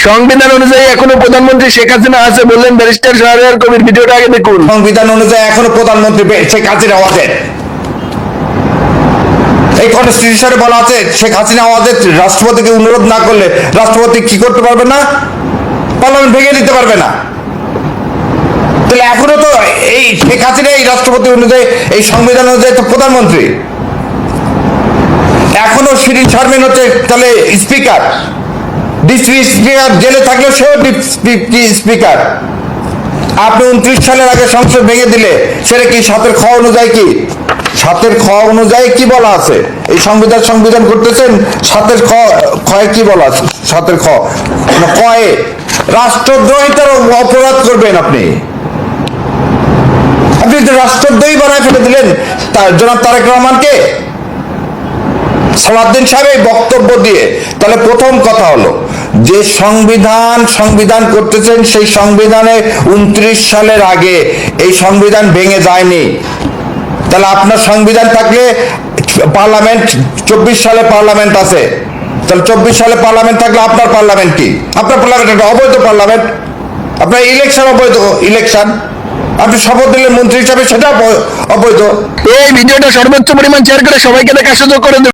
সংবিধান অনুযায়ী এখনো প্রধানমন্ত্রী শেখ হাসিনা আছে বললেন ব্যারিস্টার শাহরিয়ার কবির। ভিডিওটা আগে দেখুন। সংবিধান অনুযায়ী এখনো প্রধানমন্ত্রী শেখ হাসিনা ওয়াজেদ। এই কনস্টিটিউশনে বলা আছে শেখ হাসিনা ওয়াজেদ রাষ্ট্রপতিকে অনুরোধ না করলে রাষ্ট্রপতি কি করতে পারবে না? পার্লামেন্ট ভেঙে দিতে পারবে না। তাহলে এখনো তো এই শেখ হাসিনা এই রাষ্ট্রপতি অনুযায়ী এই সংবিধান অনুযায়ী তো প্রধানমন্ত্রী। এখনো শিরিন শারমিন হচ্ছে তাহলে স্পিকার, ডিসি স্পিকার, জেলে থাকলেও সেও স্পিকার। আপনি 29 সালের আগে সংসদ ভেঙে দিলে সেটা কি 7 খ অনুযায়ী কি 7 খ অনুযায়ী কি বলা আছে? এই সংবিধান করতেছেন 7 খ কি বলা আছে? 7 খ কয়ে রাষ্ট্রদ্রোহিতার অপরাধ করবেন আপনি। আপনি তো রাষ্ট্রদ্রোহী বানায় ফেলে দিলেন জনাব তারেক রহমানকে, সালাউদ্দিন সাহেব এই বক্তব্য দিয়ে। তাহলে প্রথম কথা হলো যে সংবিধান করতেছেন, সেই সংবিধানে 29 সালের আগে এই সংবিধান ভেঙে যায়নি। তাহলে আপনার সংবিধান থাকলে পার্লামেন্ট 24 সালে পার্লামেন্ট আছে, তাহলে 24 সালে পার্লামেন্ট থাকলে আপনার পার্লামেন্ট কি? আপনার পার্লামেন্ট একটা অবৈধ পার্লামেন্ট। আপনার ইলেকশন অবৈধ ইলেকশন। আপনি শপথ দিলেন মন্ত্রী হিসাবে, সেটা অবৈধ। এই ভিডিওটা সর্বোচ্চ পরিমাণ শেয়ার করে সবাইকে দেখার সুযোগ করে দেবেন।